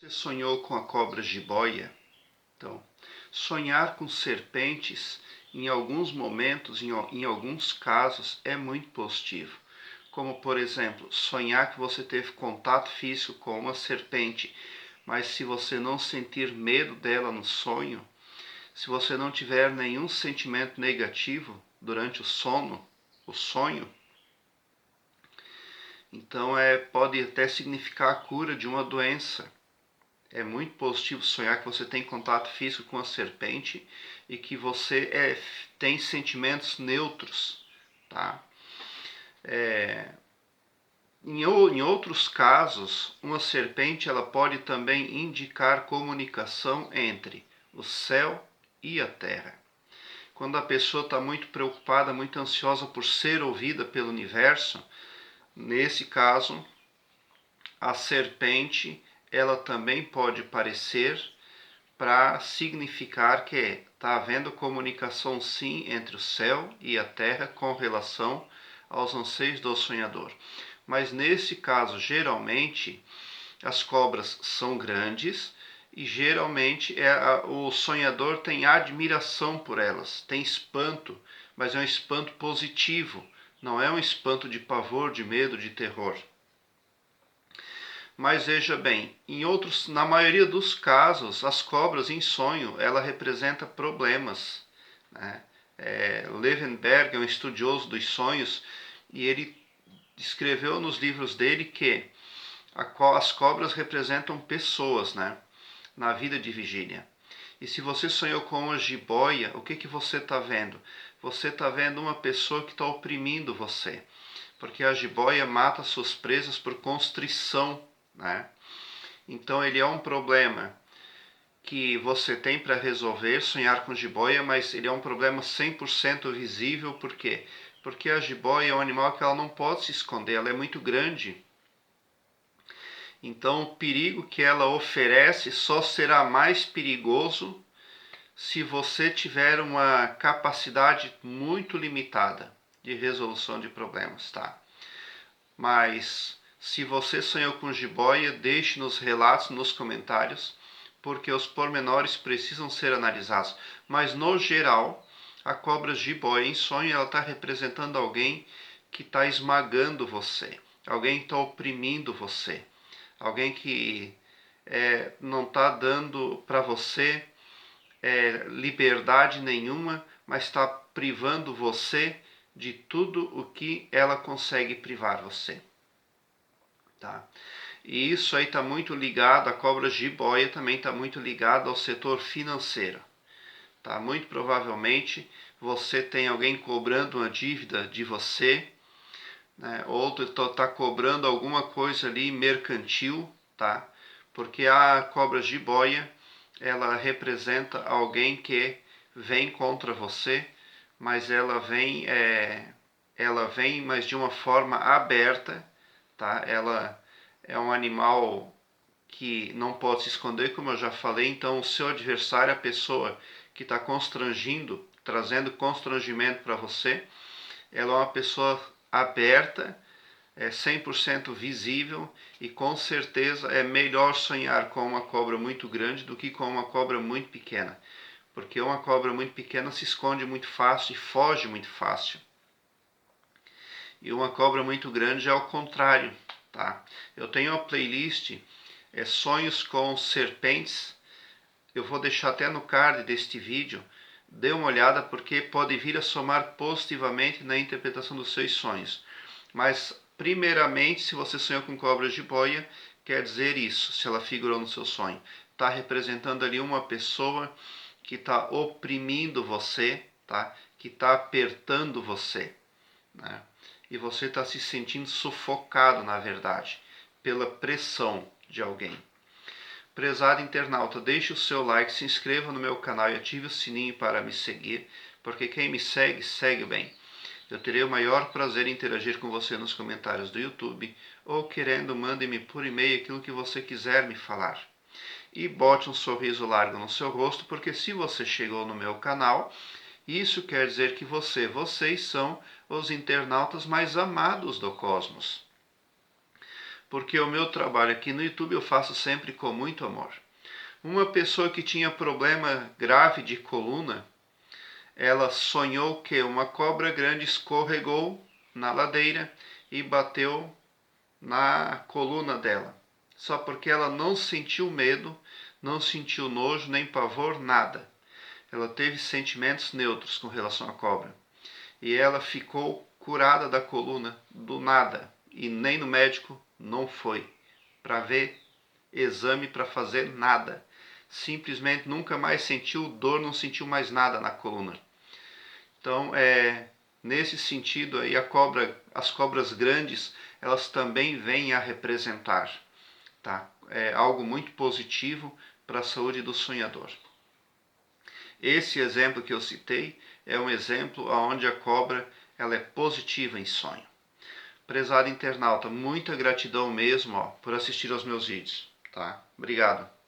Você sonhou com a cobra jiboia? Então, sonhar com serpentes em alguns momentos, em alguns casos, é muito positivo. Como, por exemplo, sonhar que você teve contato físico com uma serpente, mas se você não sentir medo dela no sonho, se você não tiver nenhum sentimento negativo durante o sonho, então pode até significar a cura de uma doença. É muito positivo sonhar que você tem contato físico com a serpente e que você tem sentimentos neutros, tá? Em outros casos, uma serpente ela pode também indicar comunicação entre o céu e a terra. Quando a pessoa está muito preocupada, muito ansiosa por ser ouvida pelo universo, nesse caso, a serpente ela também pode parecer para significar que está havendo comunicação sim entre o céu e a terra com relação aos anseios do sonhador. Mas nesse caso, geralmente, as cobras são grandes e geralmente o sonhador tem admiração por elas, tem espanto, mas é um espanto positivo, não é um espanto de pavor, de medo, de terror. Mas veja bem, na maioria dos casos, as cobras em sonho, ela representa problemas, né? Levenberg é um estudioso dos sonhos e ele escreveu nos livros dele que as cobras representam pessoas, né? Na vida de vigília. E se você sonhou com uma jiboia, o que você está vendo? Você está vendo uma pessoa que está oprimindo você, porque a jiboia mata suas presas por constrição, né? Então ele é um problema que você tem para resolver, sonhar com jiboia, mas ele é um problema 100% visível. Por quê? Porque a jiboia é um animal que ela não pode se esconder, ela é muito grande. Então o perigo que ela oferece só será mais perigoso se você tiver uma capacidade muito limitada de resolução de problemas, tá? Mas se você sonhou com jiboia, deixe nos relatos, nos comentários, porque os pormenores precisam ser analisados. Mas no geral, a cobra jiboia em sonho ela está representando alguém que está esmagando você, alguém que está oprimindo você, alguém que não está dando para você liberdade nenhuma, mas está privando você de tudo o que ela consegue privar você. Tá? E isso aí está muito ligado, a cobra jiboia também está muito ligada ao setor financeiro. Tá? Muito provavelmente você tem alguém cobrando uma dívida de você, né? Ou está cobrando alguma coisa ali mercantil, tá? Porque a cobra jiboia ela representa alguém que vem contra você, mas ela vem, mas de uma forma aberta, tá? Ela é um animal que não pode se esconder, como eu já falei. Então o seu adversário, a pessoa que está constrangindo, trazendo constrangimento para você, ela é uma pessoa aberta, 100% visível, e com certeza é melhor sonhar com uma cobra muito grande do que com uma cobra muito pequena, porque uma cobra muito pequena se esconde muito fácil e foge muito fácil, e uma cobra muito grande é ao contrário, tá? Eu tenho uma playlist sonhos com serpentes, eu vou deixar até no card deste vídeo. Dê uma olhada, porque pode vir a somar positivamente na interpretação dos seus sonhos. Mas, primeiramente, se você sonhou com cobra jiboia, quer dizer isso, se ela figurou no seu sonho. Está representando ali uma pessoa que está oprimindo você, tá? Que está apertando você, né? E você está se sentindo sufocado, na verdade, pela pressão de alguém. Prezado internauta, deixe o seu like, se inscreva no meu canal e ative o sininho para me seguir, porque quem me segue, segue bem. Eu terei o maior prazer em interagir com você nos comentários do YouTube, ou querendo, mande-me por e-mail aquilo que você quiser me falar. E bote um sorriso largo no seu rosto, porque se você chegou no meu canal, isso quer dizer que vocês são os internautas mais amados do cosmos. porque o meu trabalho aqui no YouTube eu faço sempre com muito amor. Uma pessoa que tinha problema grave de coluna, ela sonhou que uma cobra grande escorregou na ladeira e bateu na coluna dela. Só porque ela não sentiu medo, não sentiu nojo, nem pavor, nada. Ela teve sentimentos neutros com relação à cobra. E ela ficou curada da coluna do nada. E nem no médico não foi para ver exame, para fazer nada. Simplesmente nunca mais sentiu dor, não sentiu mais nada na coluna. Então, nesse sentido aí, as cobras grandes, elas também vêm a representar, tá? É algo muito positivo para a saúde do sonhador. Esse exemplo que eu citei é um exemplo onde a cobra ela é positiva em sonho. Prezado internauta, muita gratidão mesmo por assistir aos meus vídeos, tá? Obrigado.